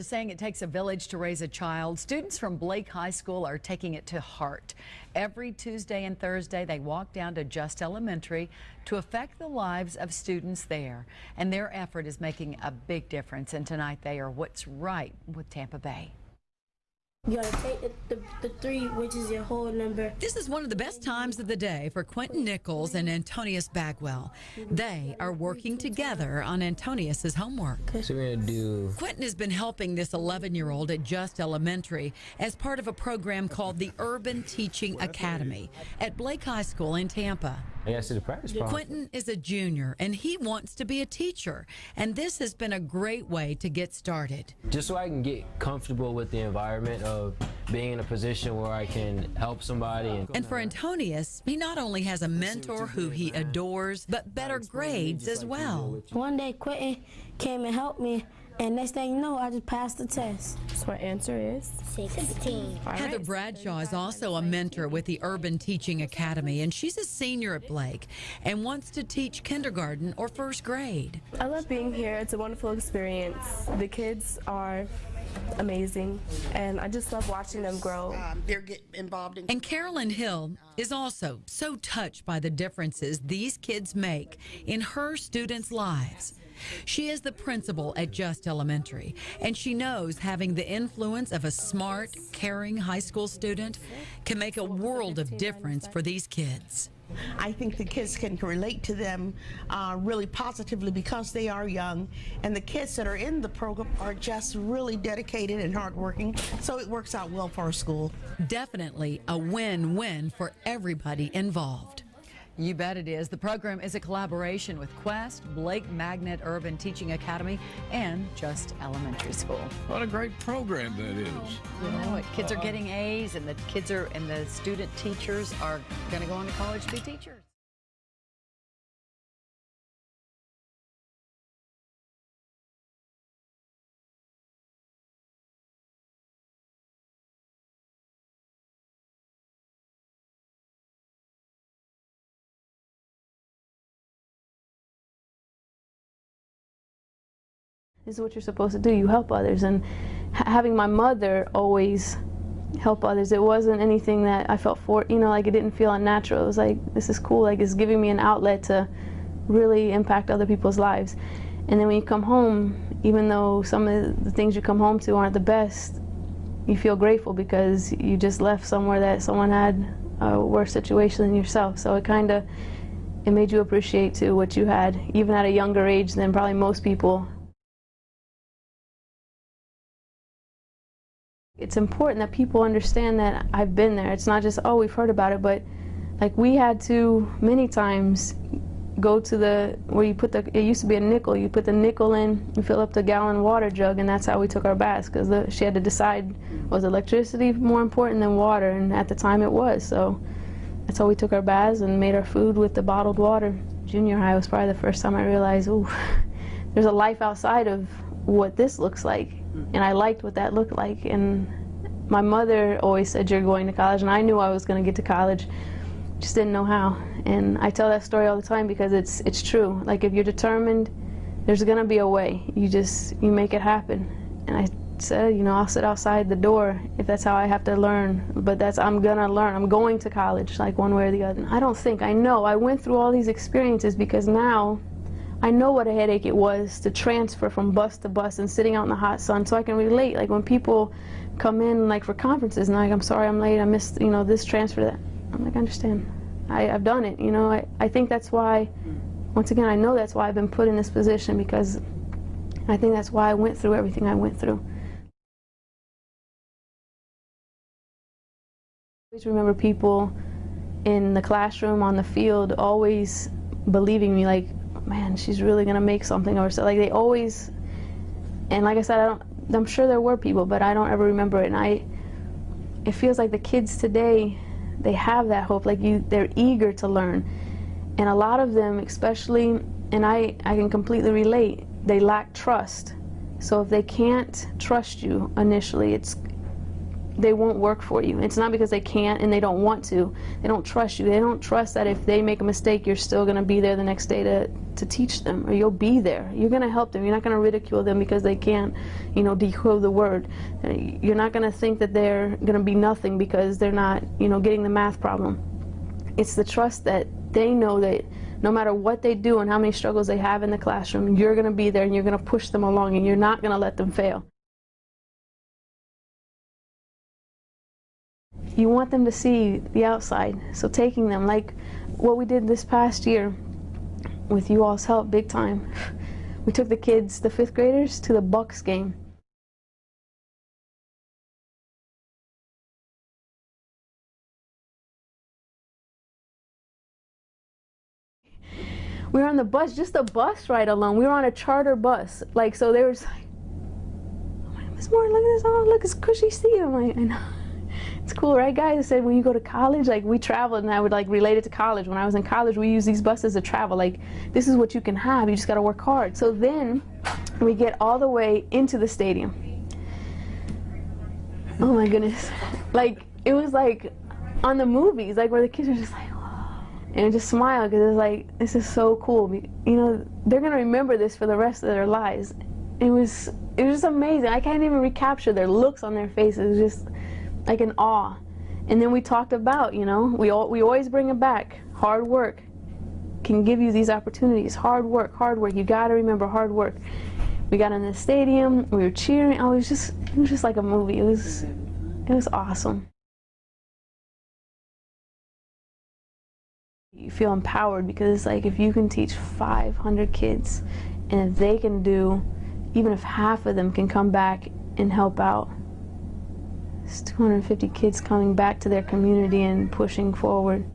the saying, it takes a village to raise a child. Students from Blake High School are taking it to heart. Every Tuesday and Thursday, they walk down to Just Elementary to affect the lives of students there. And their effort is making a big difference. And tonight, they are what's right with Tampa Bay. You gotta take the 3, which is your whole number. This is one of the best times of the day for Quentin Nichols and Antonius Bagwell. They are working together on Antonius's homework. So we're gonna do... Quentin has been helping this 11-year-old at Just Elementary as part of a program called the Urban Teaching Academy at Blake High School in Tampa. I guess it's a practice problem. Quentin is a junior and he wants to be a teacher, and this has been a great way to get started. Just so I can get comfortable with the environment of being in a position where I can help somebody. And for Antonius, he not only has a mentor who he adores, but better grades as well. One day, Quentin came and helped me, and next thing you know, I just passed the test. So our answer is 16. Heather Bradshaw is also a mentor with the Urban Teaching Academy, and she's a senior at Blake and wants to teach kindergarten or first grade. I love being here. It's a wonderful experience. The kids are amazing, and I just love watching them grow. They're getting involved in. And Carolyn Hill is also so touched by the differences these kids make in her students' lives. She is the principal at Just Elementary, and she knows having the influence of a smart, caring high school student can make a world of difference for these kids. I think the kids can relate to them really positively because they are young, and the kids that are in the program are just really dedicated and hardworking, so it works out well for our school. Definitely a win-win for everybody involved. You bet it is. The program is a collaboration with Quest, Blake Magnet Urban Teaching Academy, and Just Elementary School. What a great program that is. You know it. Kids are getting A's, and the student teachers are going to go on to college to be teachers. This is what you're supposed to do. You help others, and having my mother always help others, it wasn't anything that I felt like it didn't feel unnatural. It was like, this is cool, like it's giving me an outlet to really impact other people's lives. And then when you come home, even though some of the things you come home to aren't the best, you feel grateful because you just left somewhere that someone had a worse situation than yourself. So it made you appreciate too what you had, even at a younger age than probably most people. It's important that people understand that I've been there. It's not just, oh, we've heard about it, but like we had to many times go to where you put it used to be a nickel. You put the nickel in, you fill up the gallon water jug, and that's how we took our baths, because she had to decide, was electricity more important than water? And at the time it was, so that's how we took our baths and made our food with the bottled water. Junior high was probably the first time I realized, ooh, there's a life outside of what this looks like. And I liked what that looked like. And my mother always said, you're going to college, and I knew I was going to get to college, just didn't know how. And I tell that story all the time because it's true. Like, if you're determined, there's going to be a way. You make it happen. And I said, I'll sit outside the door if that's how I have to learn, but I'm going to learn. I'm going to college, like one way or the other. I know. I went through all these experiences because now I know what a headache it was to transfer from bus to bus and sitting out in the hot sun, so I can relate. Like when people come in like for conferences and I'm sorry I'm late, I missed this transfer, that. I'm like, I understand. I've done it. I think that's why, once again, I know that's why I've been put in this position, because I think that's why I went through everything I went through. I always remember people in the classroom, on the field, always believing me, like, man, she's really gonna make something of herself. Like they always, and like I said, I'm sure there were people, but I don't ever remember it. And it feels like the kids today, they have that hope, like they're eager to learn. And a lot of them, especially, and I can completely relate, they lack trust. So if they can't trust you initially, they won't work for you. It's not because they can't and they don't want to. They don't trust you. They don't trust that if they make a mistake, you're still going to be there the next day to teach them, or you'll be there. You're going to help them. You're not going to ridicule them because they can't, decode the word. You're not going to think that they're going to be nothing because they're not, getting the math problem. It's the trust that they know that no matter what they do and how many struggles they have in the classroom, you're going to be there and you're going to push them along and you're not going to let them fail. You want them to see the outside, so taking them, like what we did this past year with you all's help, big time. We took the kids, the 5th graders, to the Bucks game. We were on the bus, just the bus ride alone. We were on a charter bus. Like, so they were just like, oh my, Miss Moord, look at this, oh, look, it's cushy seat. I'm like, I know. It's cool, right, guys? I said, when you go to college, like, we traveled, and I would, like, relate it to college. When I was in college, we used these buses to travel. Like, this is what you can have. You just got to work hard. So then we get all the way into the stadium. Oh, my goodness. Like, it was, like, on the movies, like, where the kids are just like, whoa. And just smile, because it's like, this is so cool. They're going to remember this for the rest of their lives. It was just amazing. I can't even recapture their looks on their faces. It was just like an awe. And then we talked about, we always bring it back. Hard work can give you these opportunities. Hard work. You got to remember hard work. We got in the stadium, we were cheering. Oh, it was just like a movie. It was awesome. You feel empowered because it's like, if you can teach 500 kids, and if they can do, even if half of them can come back and help out, it's 250 kids coming back to their community and pushing forward.